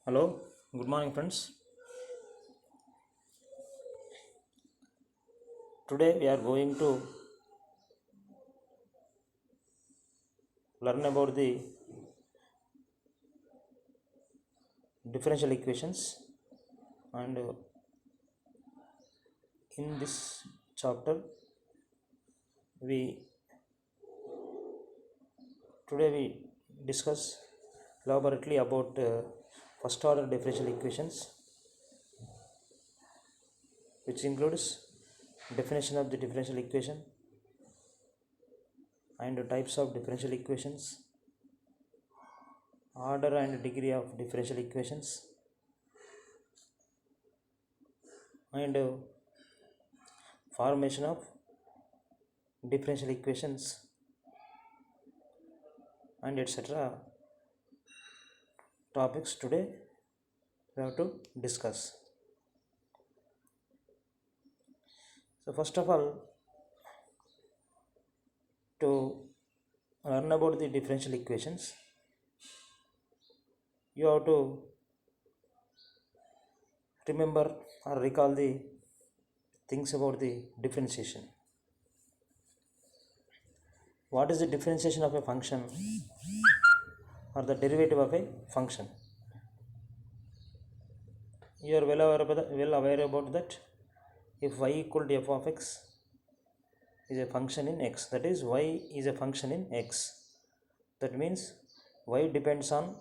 Hello, good morning, friends. Today we are going to learn about the differential equations, and in this chapter, we today we discuss elaborately about first order differential equations, which includes definition of the differential equation and types of differential equations, order and degree of differential equations, and formation of differential equations, and etc. topics today we have to discuss. So first of all, to learn about the differential equations, you have to remember or recall the things about the differentiation. What is the differentiation of a function or the derivative of a function? You are well aware about that. If y equal to f of x is a function in x, that is y is a function in x, that means y depends on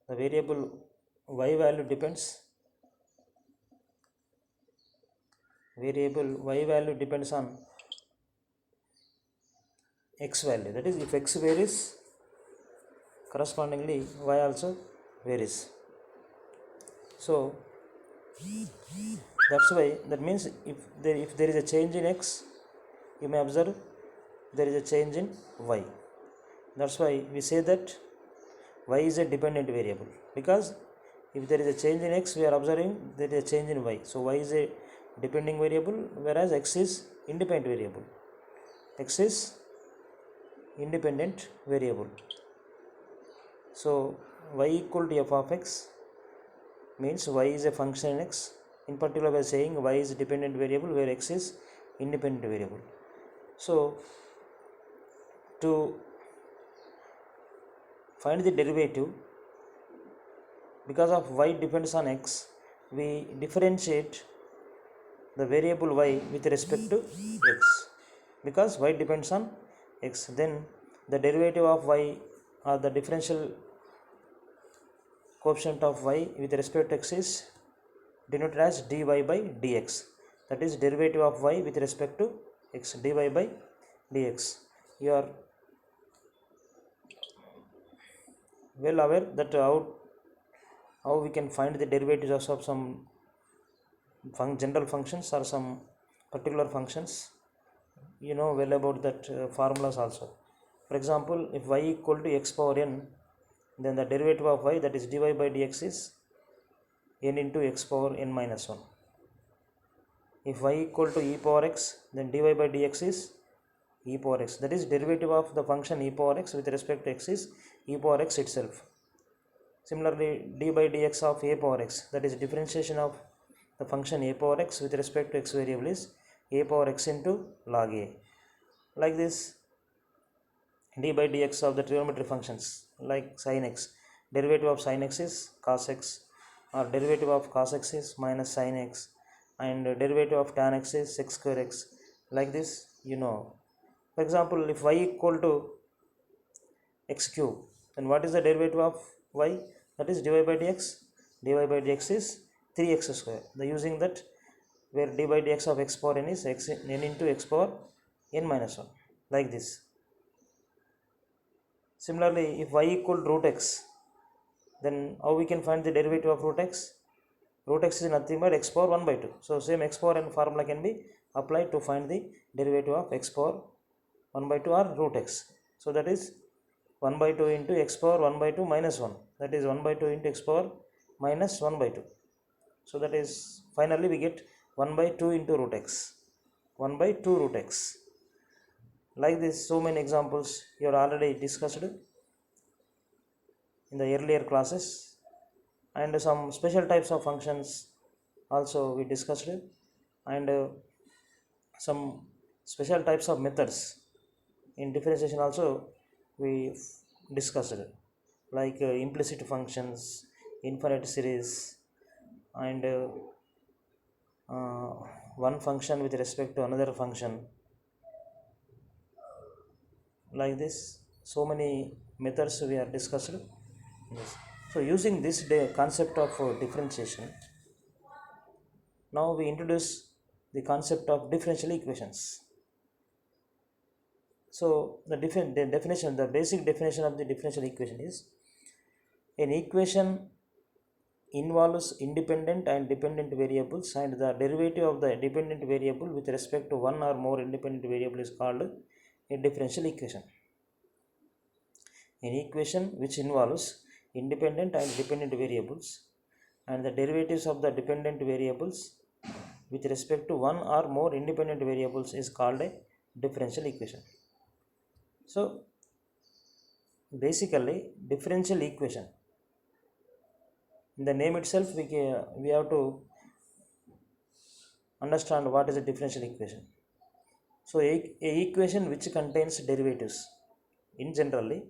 the variable, y value depends on x value, that is if x varies, correspondingly y also varies. So that's why, that means if there is a change in x, you may observe there is a change in y. That's why we say that y is a dependent variable, because if there is a change in x, we are observing there is a change in y. So y is a depending variable, whereas x is independent variable. X is independent variable. So y equal to f of x means y is a function in x. In particular, we are saying y is dependent variable where x is independent variable. So to find the derivative, because of y depends on x, we differentiate the variable y with respect to x. Because y depends on x, then the derivative of y or the differential coefficient of y with respect to x is denoted as dy by dx. That is derivative of y with respect to x, dy by dx. You are well aware that how we can find the derivatives of some general functions or some particular functions. You know well about that formulas also. For example, if y equal to x power n, then the derivative of y, that is dy by dx, is n into x power n minus 1. If y equal to e power x, then dy by dx is e power x, that is derivative of the function e power x with respect to x is e power x itself. Similarly, d by dx of a power x, that is differentiation of the function a power x with respect to x variable, is a power x into log a. Like this, d by dx of the trigonometry functions like sin x, derivative of sin x is cos x, or derivative of cos x is minus sin x, and derivative of tan x is sec square x. Like this, you know. For example, if y equal to x cube, then what is the derivative of y? That is dy by dx. dy by dx is 3x square. Using that, where d by dx of x power n is n into x power n minus 1. Like this. Similarly, if y equal to root x, then how we can find the derivative of root x? Root x is nothing but x power 1 by 2. So same x power n formula can be applied to find the derivative of x power 1 by 2 or root x. So that is 1 by 2 into x power 1 by 2 minus 1. That is 1 by 2 into x power minus 1 by 2. So that is, finally we get 1 by 2 into root x. 1 by 2 root x. Like this, so many examples you are already discussed. in the earlier classes, and some special types of functions also we discussed, and some special types of methods in differentiation also we discussed, like implicit functions, infinite series, and one function with respect to another function, like this. So many methods we are discussed. Yes. So using this concept of differentiation, now we introduce the concept of differential equations. So the definition, the basic definition of the differential equation is: an equation involves independent and dependent variables, and the derivative of the dependent variable with respect to one or more independent variable is called a differential equation. An equation which involves independent and dependent variables, and the derivatives of the dependent variables with respect to one or more independent variables is called a differential equation. So basically, differential equation, in the name itself we have to understand what is a differential equation. So a equation which contains derivatives, in generally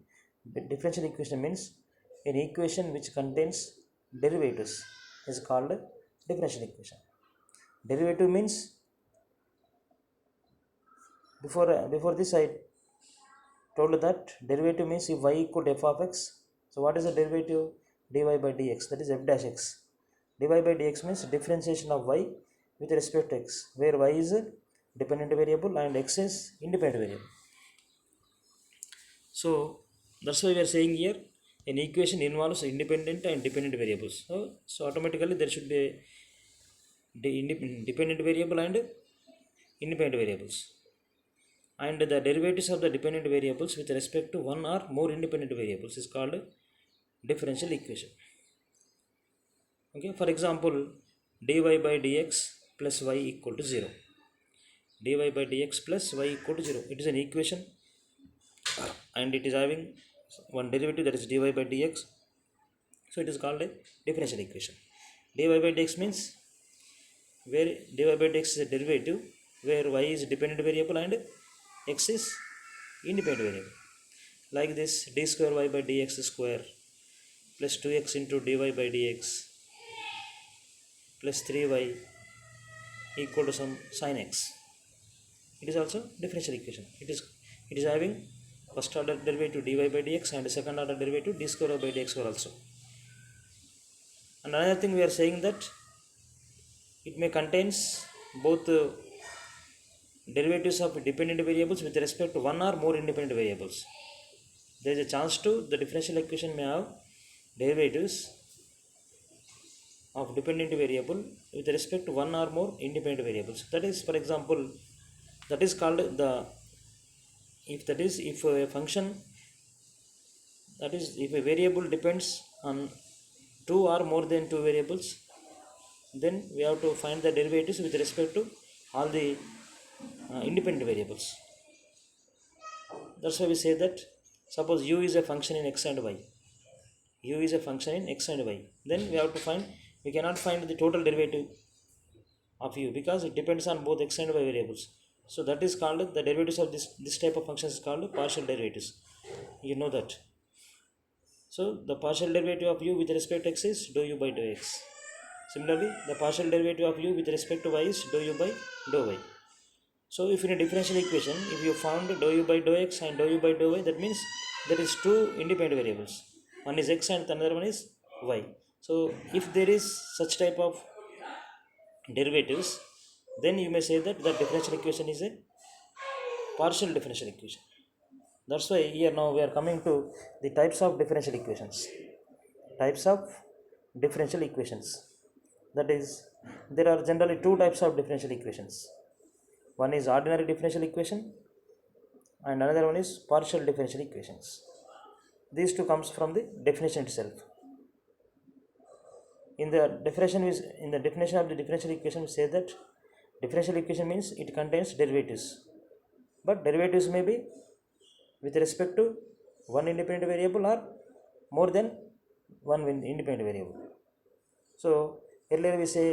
differential equation means an equation which contains derivatives is called a differential equation. Derivative means, before this I told that derivative means if y equal to f of x, so what is the derivative? Dy by dx, that is f dash x. Dy by dx means differentiation of y with respect to x, where y is a dependent variable and x is independent variable. So that's why we are saying here an equation involves independent and dependent variables. So automatically there should be dependent variable and independent variables, and the derivatives of the dependent variables with respect to one or more independent variables is called differential equation. Okay, for example, dy by dx plus y equal to 0. Dy by dx plus y equal to 0, it is an equation and it is having one derivative, that is dy by dx, so it is called a differential equation. Dy by dx means where dy by dx is a derivative where y is dependent variable and x is independent variable. Like this, d square y by dx square plus 2x into dy by dx plus 3y equal to some sin x. It is also differential equation. It is having first order derivative dy by dx and second order derivative d square by dx square also. And another thing we are saying that it may contains both derivatives of dependent variables with respect to one or more independent variables. There is a chance to the differential equation may have derivatives of dependent variable with respect to one or more independent variables. That is, for example, that is called the, if a function, that is if a variable depends on two or more than two variables, then we have to find the derivatives with respect to all the independent variables. That's why we say that suppose u is a function in x and y, u is a function in x and y, then we cannot find the total derivative of u because it depends on both x and y variables. So that is called the derivatives of this type of functions is called partial derivatives. You know that. So the partial derivative of u with respect to x is dou u by dou x. Similarly, the partial derivative of u with respect to y is dou u by dou y. So if in a differential equation, if you found dou u by dou x and dou u by dou y, that means there is two independent variables. One is x and another one is y. So if there is such type of derivatives, then you may say that the differential equation is a partial differential equation. That's why here now we are coming to the types of differential equations. Types of differential equations. That is, there are generally two types of differential equations. One is ordinary differential equation and another one is partial differential equations. These two comes from the definition itself. In the definition of the differential equation, we say that differential equation means it contains derivatives, but derivatives may be with respect to one independent variable or more than one independent variable. So earlier we say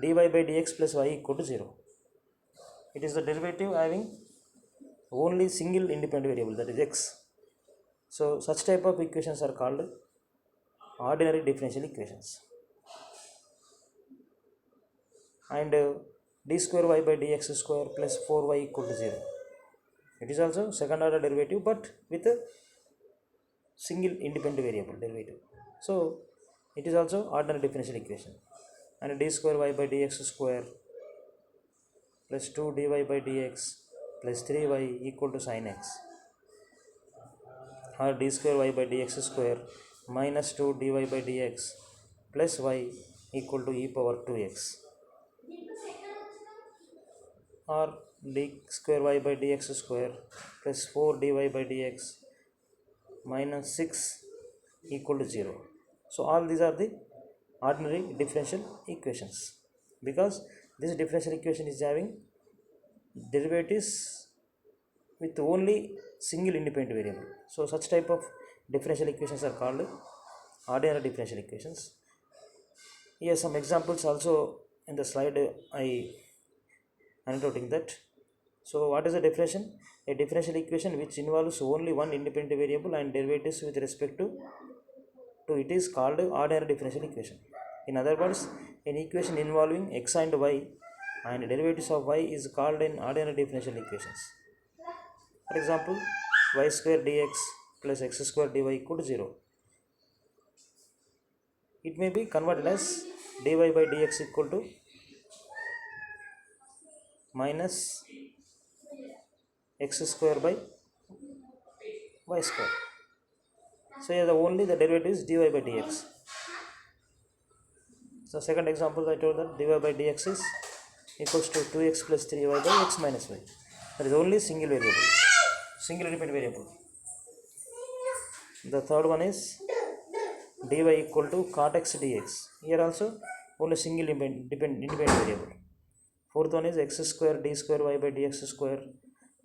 dy by dx plus y equal to 0. It is the derivative having only single independent variable, that is x. So such type of equations are called ordinary differential equations. And d square y by dx square plus 4y equal to 0. It is also second order derivative but with a single independent variable derivative. So it is also ordinary differential equation. And d square y by dx square plus 2 dy by dx plus 3y equal to sin x, or d square y by dx square minus 2 dy by dx plus y equal to e power 2x, or d square y by dx square plus 4 dy by dx minus 6 equal to 0. So all these are the ordinary differential equations, because this differential equation is having derivatives with only single independent variable. So such type of differential equations are called ordinary differential equations. Here some examples also in the slide I annotating that. So what is a differential? A differential equation which involves only one independent variable and derivatives with respect to it is called ordinary differential equation. In other words, an equation involving x and y and derivatives of y is called an ordinary differential equations. For example, y square dx plus x square dy equal to 0. It may be converted as dy by dx equal to minus x square by y square. So here only the derivative is dy by dx. So second example I told that dy by dx is equals to 2x plus 3y by x minus y. That is only single variable, single independent variable. The third one is dy equal to cot x dx. Here also only single independent variable. Fourth one is x square d square y by dx square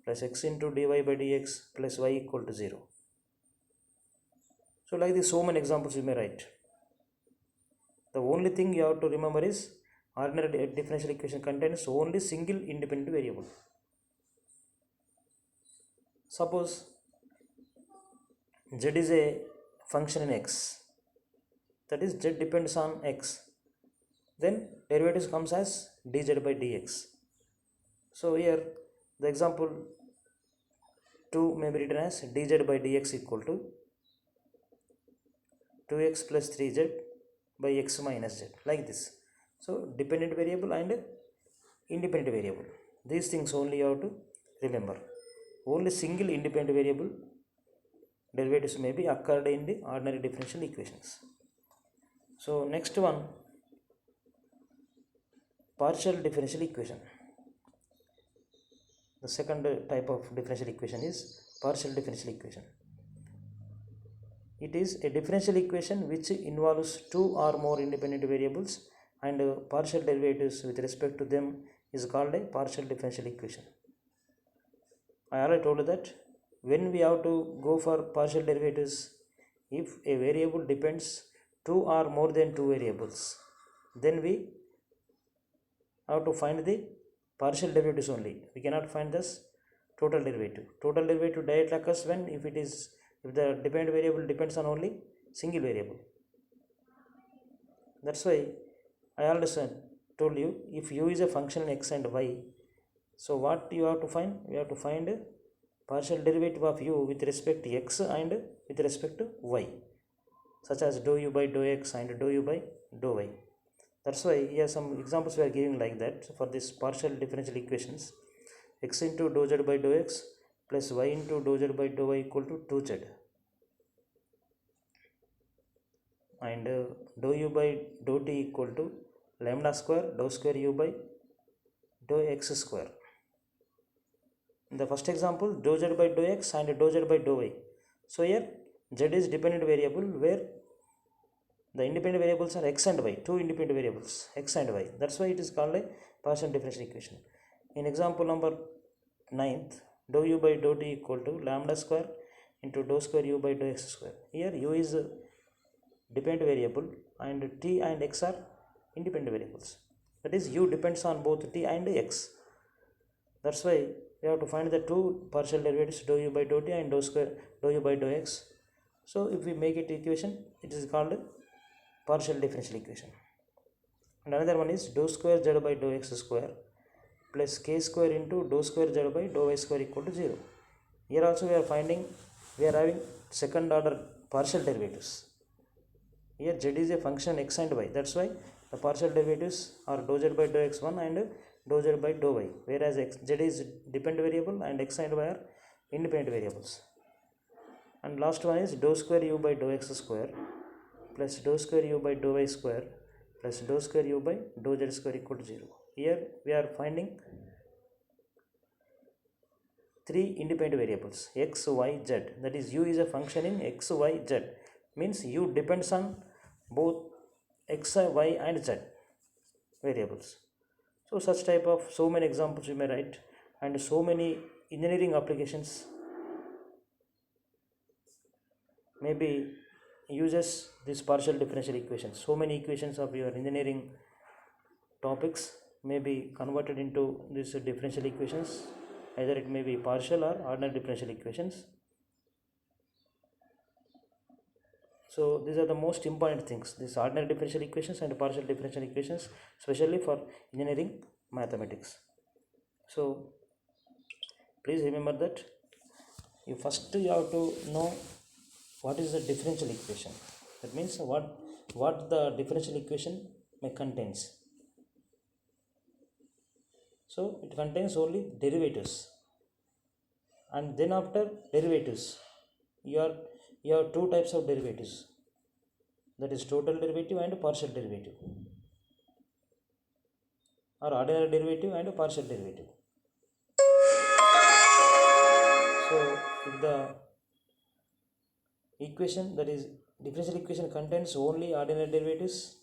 plus x into dy by dx plus y equal to 0. So like this, so many examples you may write. The only thing you have to remember is ordinary differential equation contains only single independent variable. Suppose z is a function in x, that is z depends on x, then derivative comes as dz by dx. So here the example 2 may be written as dz by dx equal to 2x plus 3z by x minus z, like this. So dependent variable and independent variable, these things only you have to remember. Only single independent variable derivatives may be occurred in the ordinary differential equations. So next one, partial differential equation. The second type of differential equation is partial differential equation. It is a differential equation which involves two or more independent variables and partial derivatives with respect to them is called a partial differential equation. I already told you that when we have to go for partial derivatives, if a variable depends two or more than two variables, then we have to find the partial derivatives only. We cannot find this total derivative. Total derivative directly occurs when if the dependent variable depends on only single variable. That's why I already told you, if u is a function in x and y, so what you have to find? We have to find a partial derivative of u with respect to x and with respect to y, such as dou u by dou x and dou u by dou y. That's why here some examples we are giving like that. So for this partial differential equations, x into dou z by dou x plus y into dou z by dou y equal to 2z, and dou u by dou t equal to lambda square u by dou x square. In the first example, dou z by dou x and dou z by dou y. So here z is dependent variable where the independent variables are x and y, two independent variables x and y. That's why it is called a partial differential equation. In example number 9th, dou u by dou t equal to lambda square into dou square u by dou x square. Here u is dependent variable and t and x are independent variables. That is, u depends on both t and x. That's why we have to find the two partial derivatives, dou u by dou t and dou u by dou x. So if we make it equation, it is called partial differential equation. And another one is dou square z by dou x square plus k square into dou square z by dou y square equal to 0. Here also we are having second order partial derivatives. Here z is a function x and y. That's why the partial derivatives are dou z by dou x1 and dou z by dou y, whereas z is dependent variable and x and y are independent variables. And last one is dou square u by dou x square plus dou square u by dou y square plus dou square u by dou z square equal to 0. Here we are finding three independent variables x, y, z. That is, u is a function in x, y, z. Means u depends on both x, y and z variables. So such type of so many examples you may write, and so many engineering applications maybe uses this partial differential equations. So many equations of your engineering topics may be converted into these differential equations. Either it may be partial or ordinary differential equations. So these are the most important things, these ordinary differential equations and partial differential equations, especially for engineering mathematics. So please remember that you have to know what is the differential equation. That means what the differential equation may contains. So it contains only derivatives, and then after derivatives you have two types of derivatives, that is total derivative and partial derivative, or ordinary derivative and partial derivative. So if the equation, that is differential equation, contains only ordinary derivatives,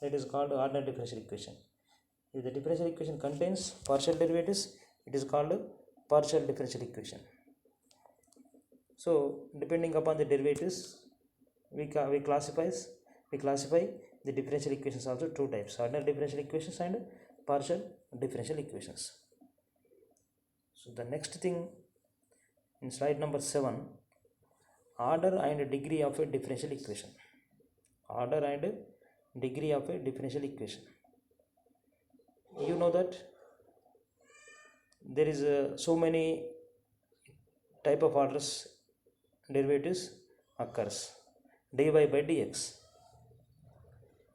that is called ordinary differential equation. If the differential equation contains partial derivatives, it is called partial differential equation. So depending upon the derivatives, we classify the differential equations also two types, ordinary differential equations and partial differential equations. So the next thing in slide number 7, order and degree of a differential equation. Order and degree of a differential equation. You know that there is so many type of orders derivatives occurs. Dy by dx,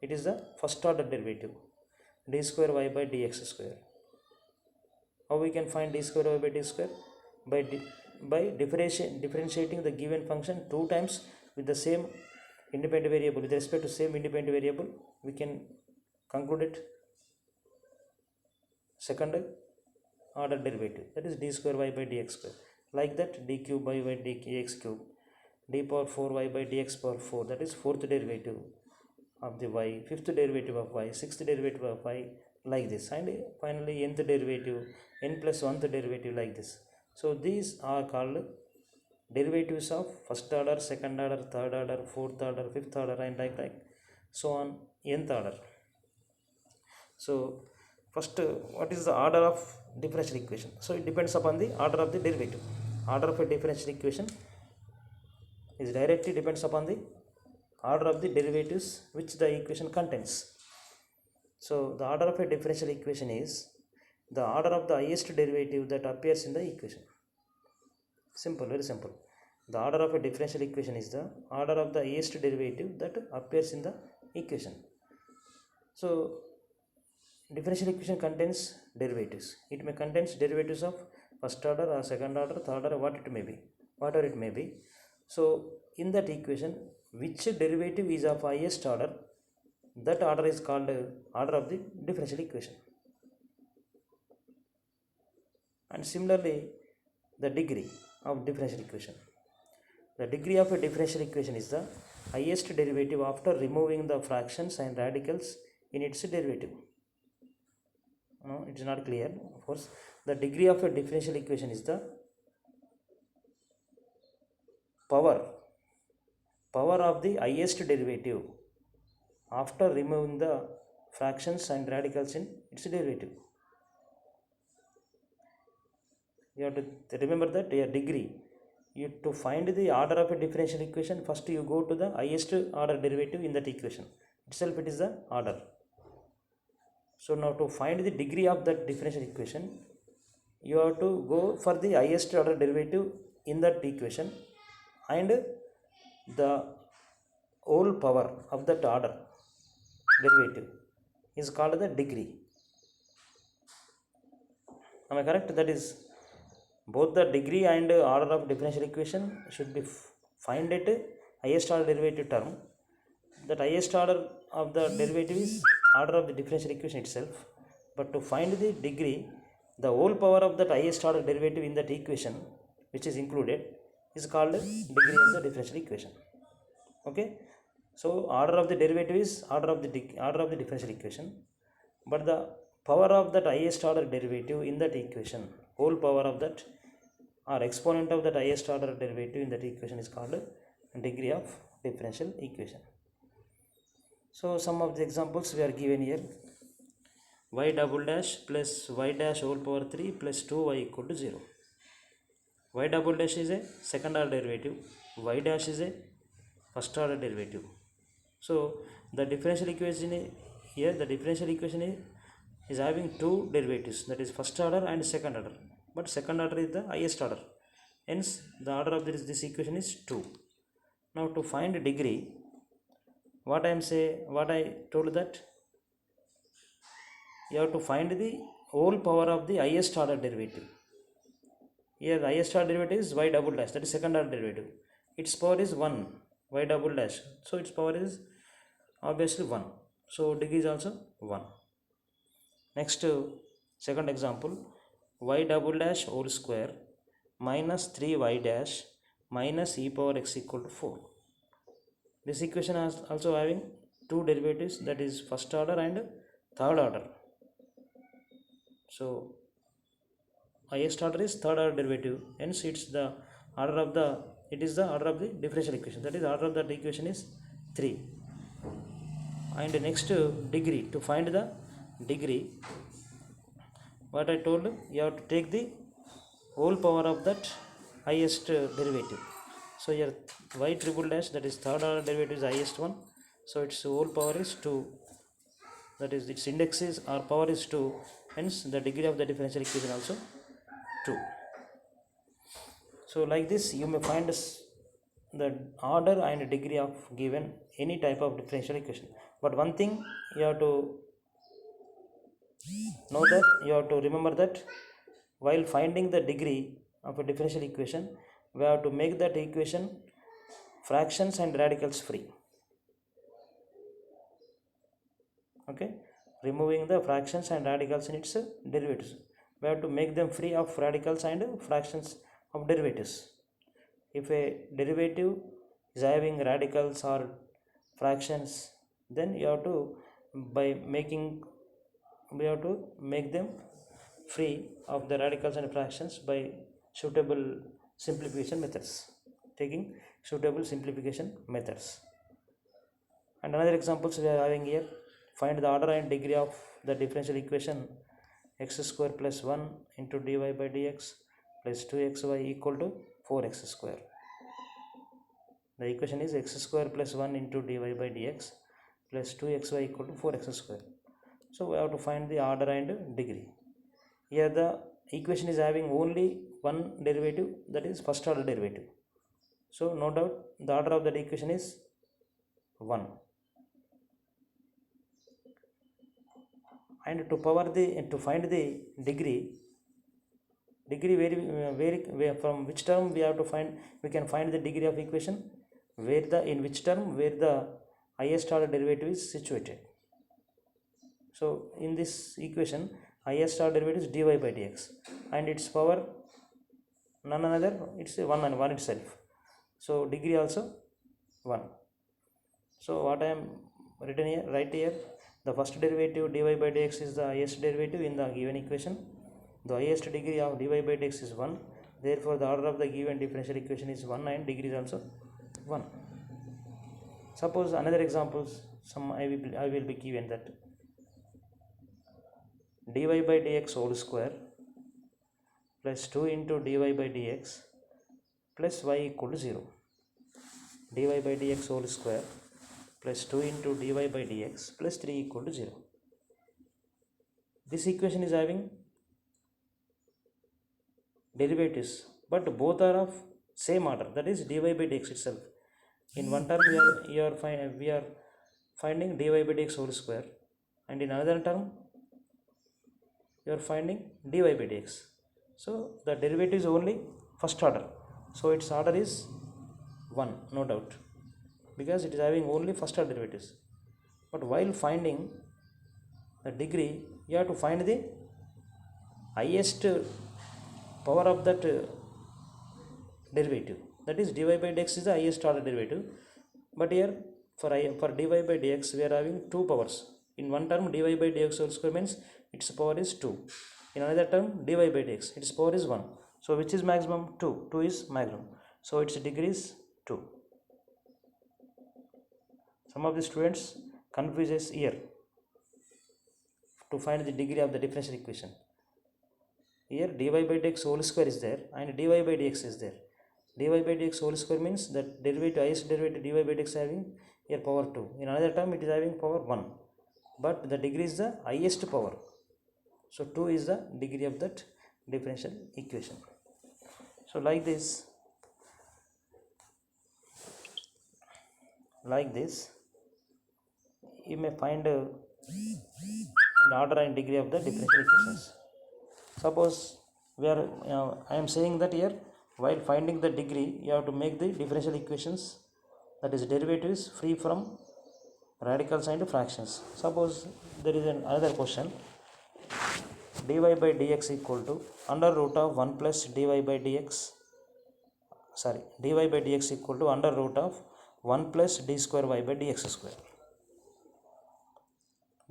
it is the first order derivative, d square y by dx square. How we can find d square y by d square? By differentiating the given function two times with the same independent variable. With respect to same independent variable, we can conclude it second order derivative, that is d square y by dx square. Like that, d cube by y dx cube, d power 4y by dx power 4, that is fourth derivative of the y, fifth derivative of y, sixth derivative of y, like this, and finally nth derivative, n plus 1th derivative, like this. So these are called derivatives of first order, second order, third order, fourth order, fifth order, and like so on nth order. So first, what is the order of differential equation? So it depends upon the order of the derivative. Order of a differential equation is directly depends upon the order of the derivatives which the equation contains. So the order of a differential equation is the order of the highest derivative that appears in the equation. Simple, very simple. The order of a differential equation is the order of the highest derivative that appears in the equation. So differential equation contains derivatives. It may contains derivatives of first order or second order, third order, whatever it may be. So in that equation, which derivative is of highest order, that order is called order of the differential equation. And similarly, the degree of differential equation. The degree of a differential equation is the highest derivative after removing the fractions and radicals in its derivative. No, it is not clear. Of course, the degree of a differential equation is the power power of the highest derivative after removing the fractions and radicals in its derivative. You have to remember that your degree. You to find the order of a differential equation, first you go to the highest order derivative in that equation itself. It is the order. So now to find the degree of that differential equation, you have to go for the highest order derivative in that equation, and the whole power of that order derivative is called the degree. Am I correct? That is, both the degree and order of differential equation should be find at highest order derivative term. That highest order of the derivative is order of the differential equation itself, but to find the degree, the whole power of that highest order derivative in that equation which is included is called degree of the differential equation. Okay, so order of the derivative is order of the differential equation, but the power of that highest order derivative in that equation, whole power of that or exponent of that highest order derivative in that equation is called degree of differential equation. So some of the examples we are given here: y double dash plus y dash whole power 3 plus 2y equal to 0. Y double dash is a second order derivative, y dash is a first order derivative. So the differential equation here, the differential equation is having two derivatives, that is first order and second order, but second order is the highest order, hence the order of this equation is 2. Now to find degree, what I told that you have to find the whole power of the highest order derivative. Here the highest order derivative is y double dash, that is second order derivative. Its power is 1, y double dash, so its power is obviously 1. So degree is also 1. Next, second example, y double dash whole square minus 3y dash minus e power x equal to 4. This equation is also having two derivatives, that is first order and third order. So highest order is third order derivative, hence it is the order of the differential equation, that is order of that equation is 3. And next, degree, to find the degree, what I told, you have to take the whole power of that highest derivative. So here y triple dash, that is third order derivative, is highest one, so its whole power is 2, that is its index is or power is 2, hence the degree of the differential equation also 2. So like this you may find the order and degree of given any type of differential equation. But one thing you have to know, that you have to remember that while finding the degree of a differential equation, we have to make that equation fractions and radicals free. Okay, removing the fractions and radicals in its derivatives, we have to make them free of radicals and fractions of derivatives. If a derivative is having radicals or fractions, then you have to we have to make them free of the radicals and fractions by suitable simplification methods, taking suitable simplification methods. And another examples we are having here: find the order and degree of the differential equation x square plus 1 into dy by dx plus 2xy equal to 4x square. The equation is x square plus 1 into dy by dx plus 2xy equal to 4x square. So we have to find the order and degree. Here the equation is having only one derivative, that is first order derivative. So no doubt the order of that equation is 1. And to find the degree where from which term we have to find, we can find the degree of equation in which term where the highest order derivative is situated. So in this equation, highest order derivative is dy by dx, and its power none another, it's 1 and 1 itself. So degree also 1. So what I am right here, the first derivative dy by dx is the highest derivative in the given equation. The highest degree of dy by dx is 1. Therefore the order of the given differential equation is 1 and degree is also 1. Suppose another examples, some I will be given that dy by dx whole square plus 2 into dy by dx plus y equal to 0. dy by dx whole square plus 2 into dy by dx plus 3 equal to 0. This equation is having derivatives, but both are of same order, that is dy by dx itself. In one term we are finding dy by dx whole square, and in another term you are finding dy by dx. So the derivative is only first order, so its order is 1, no doubt, because it is having only first order derivatives. But while finding the degree, you have to find the highest power of that derivative, that is dy by dx is the highest order derivative. But here for dy by dx we are having two powers. In one term dy by dx whole square means its power is 2, in another term dy by dx its power is 1. So which is maximum? 2 is maximum, so its degree is 2. Some of the students confuses here to find the degree of the differential equation. Here dy by dx whole square is there and dy by dx is there. dy by dx whole square means that derivative, highest derivative dy by dx having here power 2, in another term it is having power 1, but the degree is the highest power, so 2 is the degree of that differential equation. So like this you may find the order and degree of the differential equations. Suppose we are I am saying that here while finding the degree you have to make the differential equations, that is derivatives, free from radicals and fractions. Suppose there is another question, dy by dx equal to under root of 1 plus dy by dx, dy by dx equal to under root of 1 plus d square y by dx square.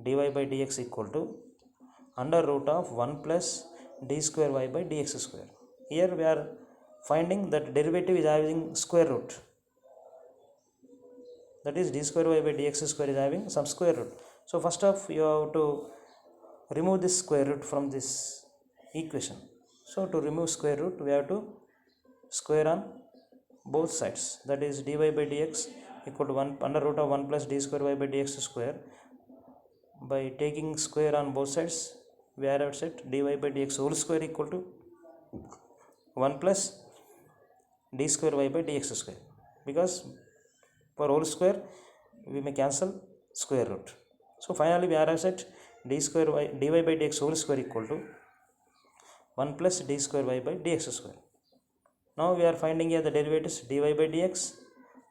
dy by dx equal to under root of 1 plus d square y by dx square. Here we are finding that derivative is having square root, that is d square y by dx square is having some square root. So first off you have to remove this square root from this equation. So to remove square root we have to square on both sides, that is dy by dx equal to 1 under root of 1 plus d square y by dx square. By taking square on both sides we are set dy by dx whole square equal to 1 plus d square y by dx square, because for whole square we may cancel square root. So finally we are set dy by dx whole square equal to 1 plus d square y by dx square. Now we are finding here the derivatives dy by dx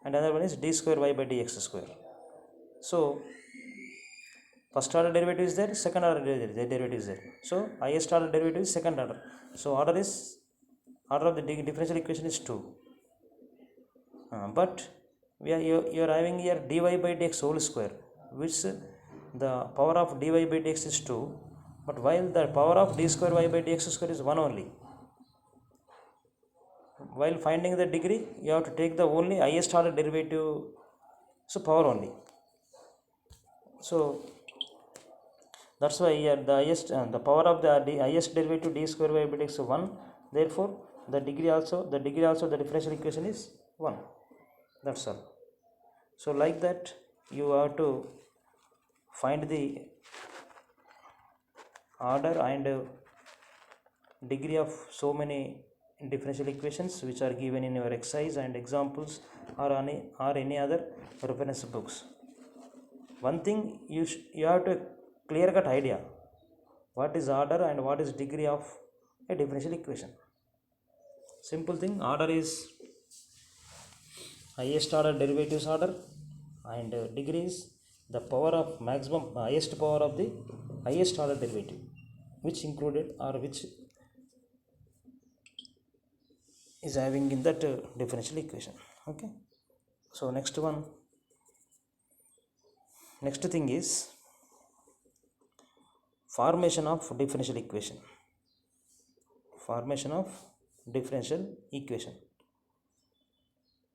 and another one is d square y by dx square. So first order derivative is there, second order derivative is there. So highest order derivative is second order. So order of the differential equation is 2. But you are having here dy by dx whole square, which the power of dy by dx is 2, but while the power of d square y by dx square is 1 only. While finding the degree you have to take the only highest order derivative, so power only. So that's why here the highest the power of the highest derivative d square y by dx is 1, therefore the degree also the differential equation is 1. That's all. So like that you have to find the order and degree of so many differential equations which are given in your exercise and examples or any other reference books. One thing you have to clear cut idea what is order and what is degree of a differential equation. Simple thing, order is highest order derivatives order, and degree is the power of maximum highest power of the highest order derivative which included or which is having in that differential equation. Okay, so next thing is formation of differential equation.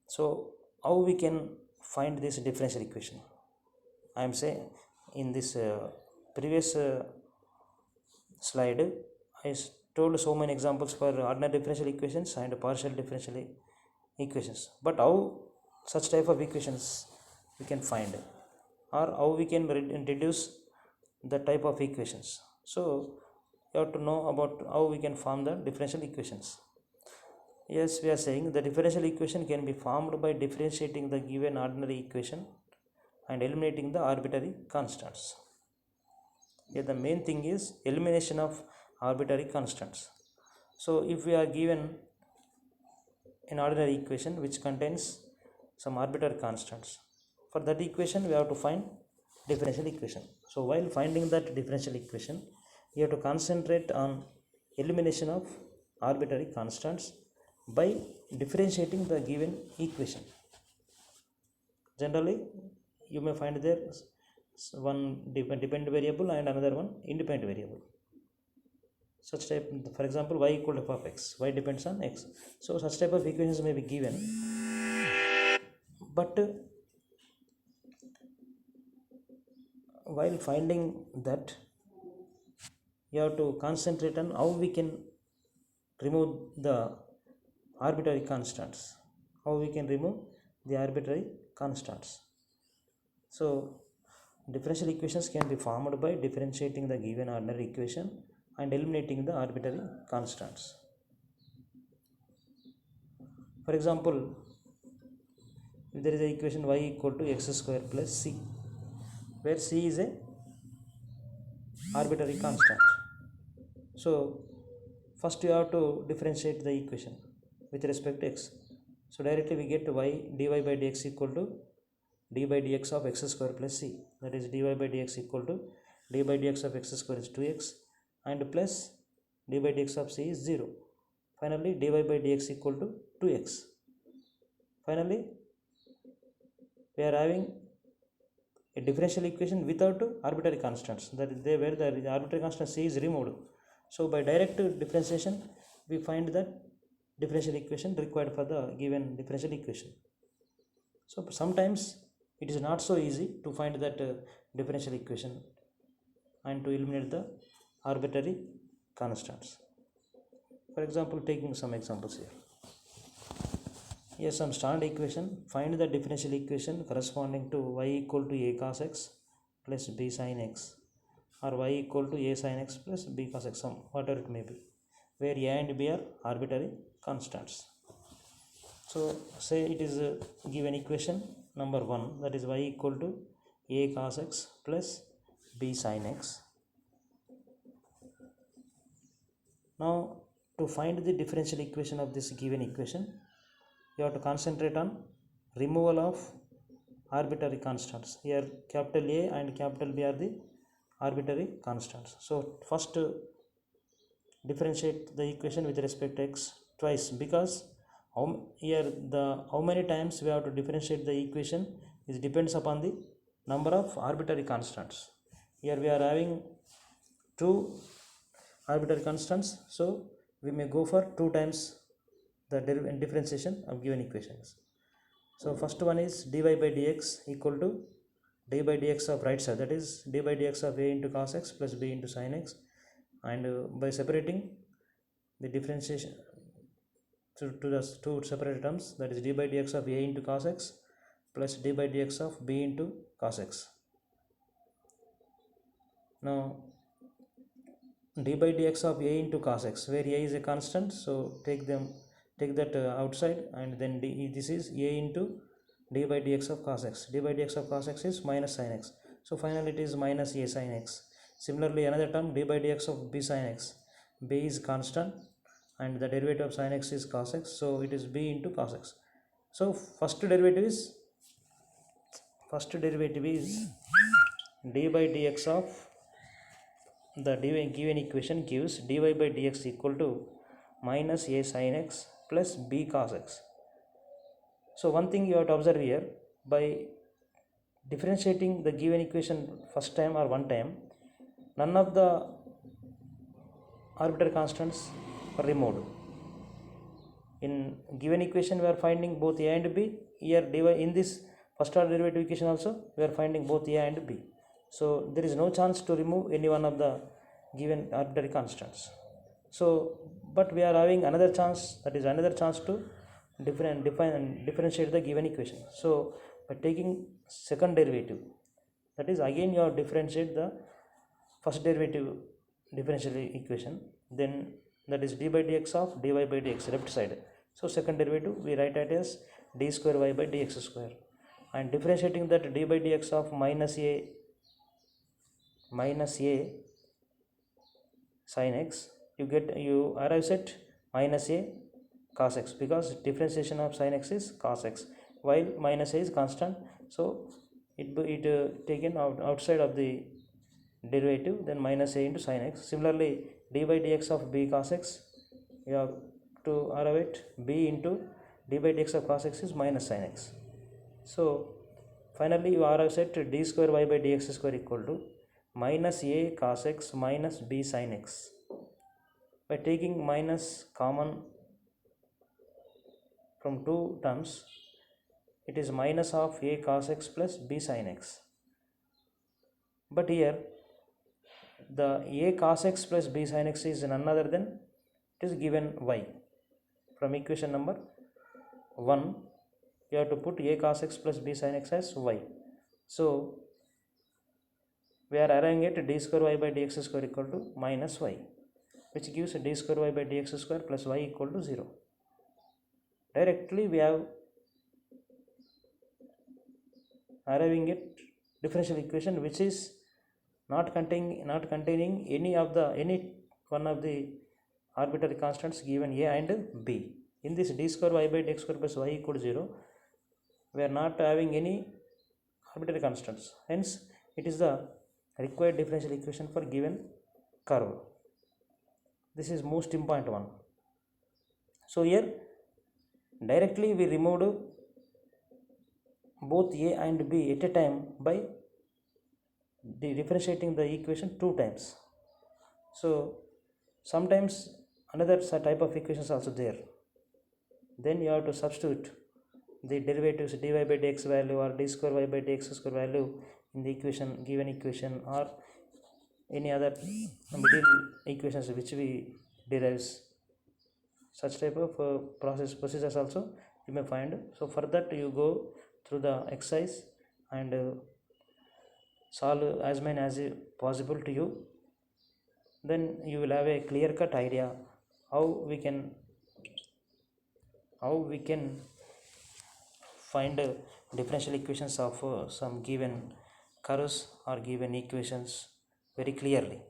So how we can find this differential equation. I am saying in this previous slide I told so many examples for ordinary differential equations and partial differential equations, but how such type of equations we can find, or how we can reduce the type of equations. So you have to know about how we can form the differential equations. Yes, we are saying the differential equation can be formed by differentiating the given ordinary equation and eliminating the arbitrary constants. Here the main thing is elimination of arbitrary constants. So if we are given an ordinary equation which contains some arbitrary constants, for that equation we have to find differential equation. So while finding that differential equation, you have to concentrate on elimination of arbitrary constants by differentiating the given equation. Generally you may find there one dependent variable and another one independent variable. Such type, for example, y equal to f of x, y depends on x. So such type of equations may be given, but while finding that, you have to concentrate on how we can remove the arbitrary constants. How we can remove the arbitrary constants. So differential equations can be formed by differentiating the given ordinary equation and eliminating the arbitrary constants. For example, if there is an equation y equal to x square plus c, where c is a arbitrary constant. So first you have to differentiate the equation with respect to x. So directly we get y dy by dx equal to d by dx of x square plus c, that is dy by dx equal to d by dx of x square is 2x and plus d by dx of c is 0. Finally dy by dx equal to 2x. Finally we are having a differential equation without arbitrary constants, that is where the arbitrary constant c is removed. So by direct differentiation we find that differential equation required for the given differential equation. So sometimes it is not so easy to find that differential equation and to eliminate the arbitrary constants. For example, taking some examples here. Here some standard equation. Find the differential equation corresponding to y equal to a cos x plus b sin x, or y equal to a sin x plus b cos x, some whatever it may be, where a and b are arbitrary constants. So say it is a given equation number 1, that is y equal to a cos x plus b sin x. Now to find the differential equation of this given equation, you have to concentrate on removal of arbitrary constants. Here capital A and capital B are the arbitrary constants. So first differentiate the equation with respect to x twice, because here the how many times we have to differentiate the equation is depends upon the number of arbitrary constants. Here we are having 2 arbitrary constants, so we may go for 2 times the differentiation of given equations. So first one is dy by dx equal to d by dx of right side, that is d by dx of a into cos x plus b into sin x, and by separating the differentiation to the 2 separate terms, that is d by dx of a into cos x plus d by dx of b into cos x. Now d by dx of a into cos x, where a is a constant, so take that outside, and then this is a into d by dx of cos x. D by dx of cos x is minus sin x, so finally it is minus a sin x. Similarly another term d by dx of b sin x, b is constant and the derivative of sin x is cos x, so it is b into cos x. So first derivative is d by dx of the given equation gives dy by dx equal to minus a sin x plus b cos x. So one thing you have to observe here, by differentiating the given equation first time or one time, none of the arbitrary constants are removed. In given equation we are finding both a and b. Here in this first order derivative equation also we are finding both a and b. So there is no chance to remove any one of the given arbitrary constants. So but we are having another chance, that is another chance to define and differentiate the given equation. So by taking second derivative, that is again you have differentiate the first derivative differential equation, then that is d by dx of dy by dx left side. So second derivative we write it as d square y by dx square, and differentiating that d by dx of minus a sin x, you arrive at minus a cos x, because differentiation of sin x is cos x while minus a is constant. So it taken outside of the derivative, then minus a into sin x. Similarly d by dx of b cos x, you have to arrive at b into d by dx of cos x is minus sin x. So finally you arrive at d square y by dx square equal to minus a cos x minus b sin x. By taking minus common from two terms, it is minus of a cos x plus b sin x. But here the a cos x plus b sin x is none other than, it is given y. From equation number 1 you have to put a cos x plus b sin x as y. So we are arriving at d square y by dx square equal to minus y, which gives d square y by dx square plus y equal to 0. Directly we have arriving at differential equation which is not containing any one of the arbitrary constants given a and b. In this d square y by dx square plus y equal to 0, we are not having any arbitrary constants, hence it is the required differential equation for given curve. This is most important one. So here directly we removed both a and b at a time by differentiating the equation two times. So sometimes another type of equations also there, then you have to substitute the derivatives dy by dx value or d square y by dx square value in the given equation, or any other middle equations which we derives. Such type of procedures also you may find. So for that you go through the exercise and solve as many as possible to you, then you will have a clear cut idea how we can find differential equations of some given curves or given equations very clearly.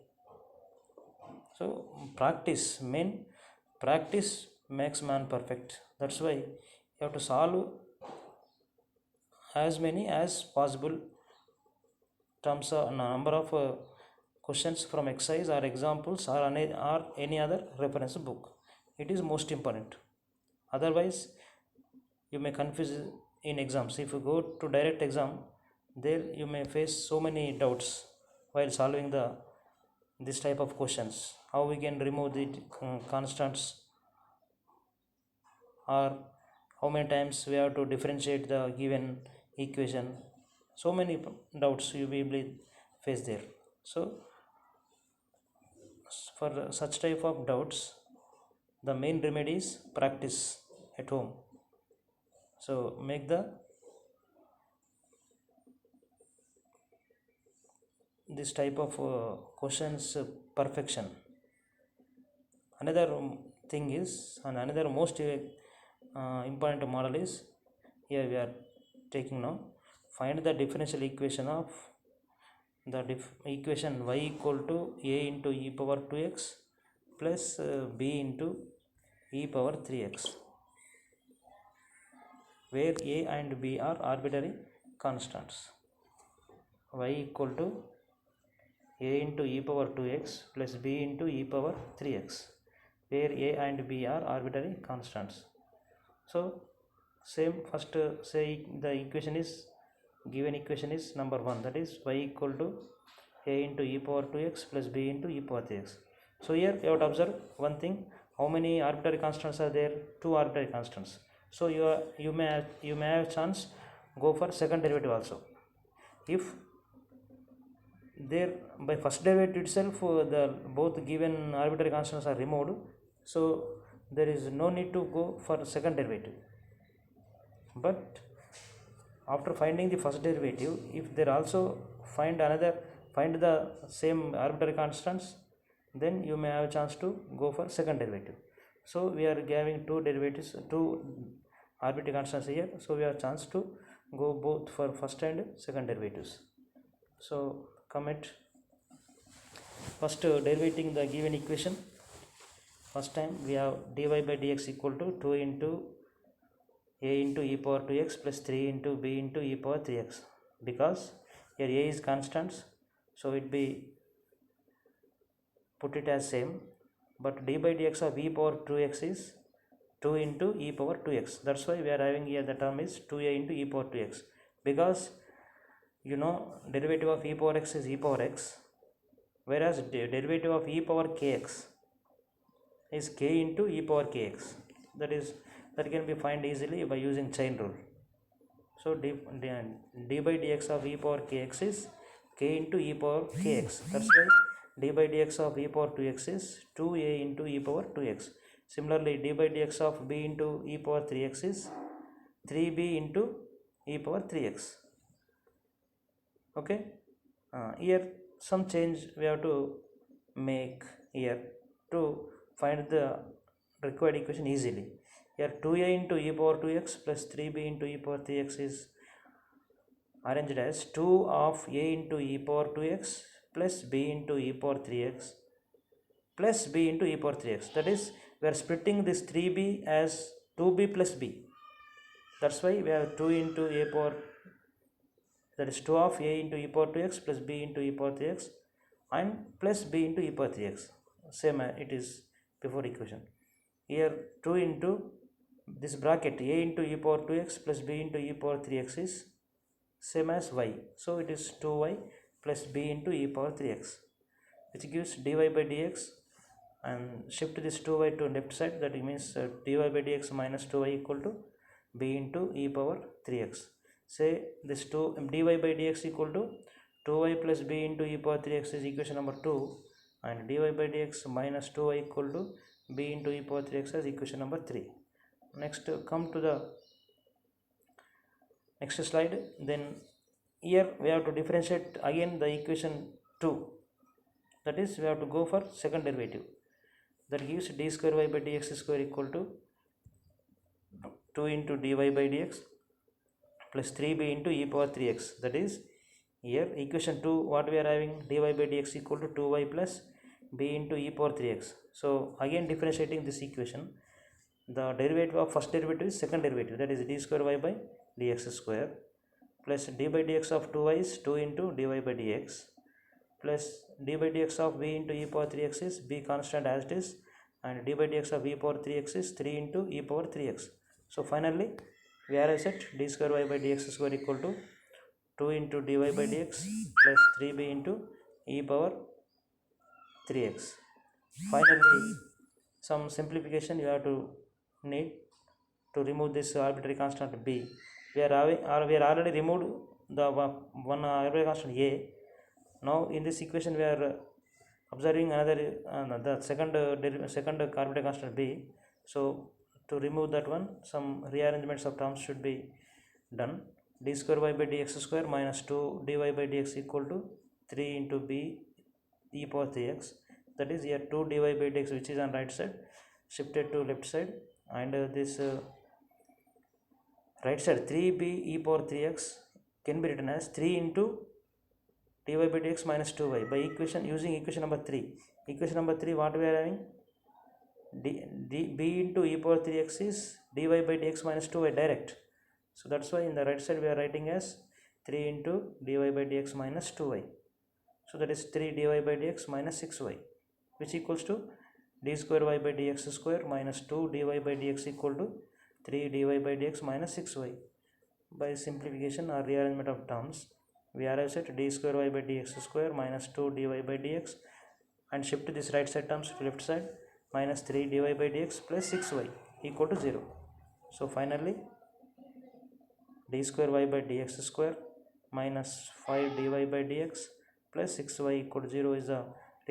So practice makes man perfect. That's why you have to solve as many as possible terms of number of questions from exercise or examples or any other reference book. It is most important. Otherwise you may confuse in exams. If you go to direct exam, there you may face so many doubts while solving this type of questions. How we can remove the constants, or how many times we have to differentiate the given equation. So many doubts you will face there. So for such type of doubts, the main remedy is practice at home. So make this type of questions perfection. Another thing is, and another most important model is, here we are taking now, find the differential equation of the equation y equal to a into e power 2x plus b into e power 3x, where a and b are arbitrary constants. Y equal to a into e power 2x plus b into e power 3x, where a and b are arbitrary constants. So same, first say the equation is, given equation is number 1, that is y equal to a into e power 2x plus b into e power 3x. So here you have to observe one thing, how many arbitrary constants are there? 2 arbitrary constants. So you may have chance go for second derivative also. If there by first derivative itself the both given arbitrary constants are removed, so there is no need to go for second derivative. But after finding the first derivative, if there also find the same arbitrary constants, then you may have a chance to go for second derivative. So we are giving two arbitrary constants here, so we have chance to go both for first and second derivatives. So comment first derivating the given equation. First time we have dy by dx equal to 2 into a into e power 2x plus 3 into b into e power 3x, because here a is constants, so it be put it as same, but d by dx of e power 2x is 2 into e power 2x. That's why we are having here the term is 2a into e power 2x, because you know derivative of e power x is e power x, whereas derivative of e power kx is k into e power kx. That can be find easily by using chain rule. So d by dx of e power kx is k into e power kx. That's why d by dx of e power 2x is 2a into e power 2x. Similarly, d by dx of b into e power 3x is 3b into e power 3x. Okay, here some change we have to make here to find the required equation easily. Here 2a into e power 2x plus 3b into e power 3x is arranged as 2 of a into e power 2x plus b into e power 3x plus b into e power 3x. That is, we are splitting this 3b as 2b plus b. That's why we have 2 into a power, that is 2 of a into e power 2x plus b into e power 3x and plus b into e power 3x, same as it is before equation. Here 2 into this bracket a into e power 2x plus b into e power 3x is same as y, so it is 2y plus b into e power 3x, which gives dy by dx, and shift this 2y to left side, that means dy by dx minus 2y equal to b into e power 3x. Say this 2 dy by dx equal to 2y plus b into e power 3x is equation number 2, and dy by dx minus 2y equal to b into e power 3x as equation number 3. Next, come to the next slide. Then here we have to differentiate again the equation 2, that is we have to go for second derivative. That gives d square y by dx square equal to 2 into dy by dx plus 3b into e power 3x. That is, here equation 2 what we are having, dy by dx equal to 2y plus b into e power 3x. So again differentiating this equation, the derivative of first derivative is second derivative, that is d square y by dx square plus d by dx of 2y is 2 into dy by dx plus d by dx of b into e power 3x is b constant as it is, and d by dx of e power 3x is 3 into e power 3x. So finally we are set d square y by dx square equal to 2 into dy by dx plus 3b into e power 3x. Finally, some simplification you have to need to remove this arbitrary constant b. We are already removed the one arbitrary constant a. Now in this equation we are observing another the second arbitrary constant b. So to remove that one, some rearrangements of terms should be done. D square y by dx square minus 2 dy by dx equal to 3 into b e power 3x. That is, here 2 dy by dx which is on right side shifted to left side, and this right side 3b e power 3x can be written as 3 into dy by dx minus 2y by equation using equation number 3. Equation number 3 what we are having, b into e power 3x is dy by dx minus 2y direct. So that's why in the right side we are writing as 3 into dy by dx minus 2y. So that is 3 dy by dx minus 6y, which equals to d square y by dx square minus 2 dy by dx equal to 3 dy by dx minus 6y. By simplification or rearrangement of terms, we arrive at d square y by dx square minus 2 dy by dx, and shift this right side terms to left side, minus 3 dy by dx plus 6y equal to 0. So finally d square y by dx square minus 5 dy by dx plus 6y equal to 0 is the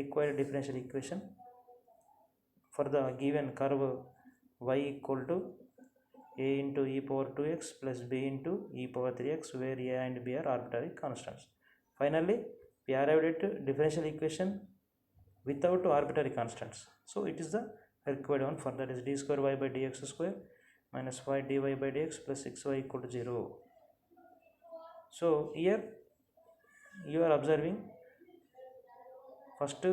required differential equation for the given curve y equal to a into e power 2x plus b into e power 3x, where a and b are arbitrary constants. Finally, we arrived at differential equation without arbitrary constants. So it is the required one, for that is d square y by dx square minus 5 dy by dx plus 6y equal to 0. So here you are observing, first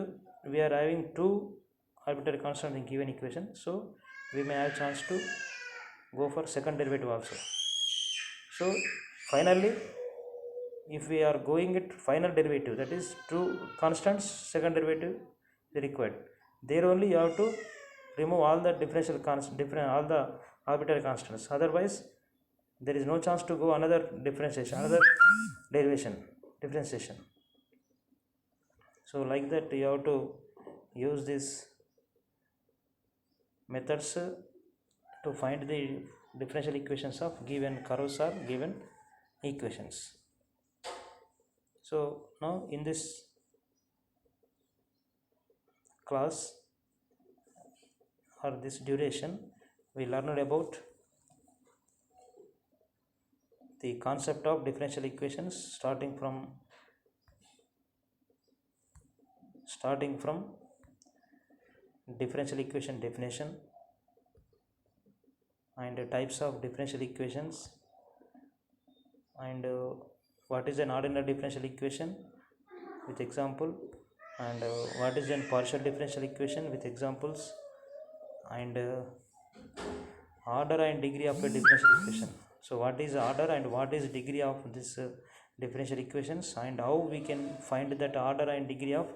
we are having two arbitrary constants in given equation, so we may have chance to go for second derivative also. So finally, if we are going at final derivative, that is two constants, second derivative is required. There only you have to remove all the differential constants, all the arbitrary constants. Otherwise, there is no chance to go another differentiation, another derivation, differentiation. So like that, you have to use these methods to find the differential equations of given curves or given equations. So now in this class or this duration, we learned about the concept of differential equations, starting from differential equation definition and types of differential equations, and what is an ordinary differential equation with example, and what is a partial differential equation with examples, and order and degree of a differential equation. So what is order and what is degree of this differential equations, and how we can find that order and degree of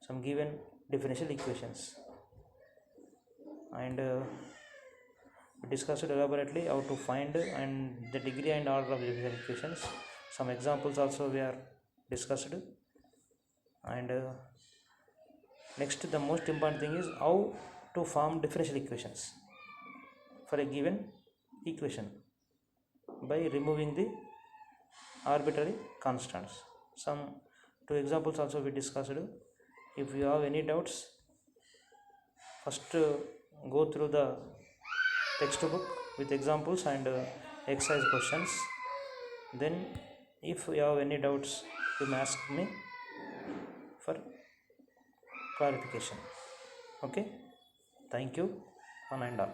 some given differential equations, and we discussed elaborately how to find and the degree and order of differential equations. Some examples also we are discussed, and next the most important thing is how to form differential equations for a given equation by removing the arbitrary constants. Some two examples also we discussed. If you have any doubts, first go through the textbook with examples and exercise questions. Then if you have any doubts, you may ask me for clarification. Okay, thank you, one and all.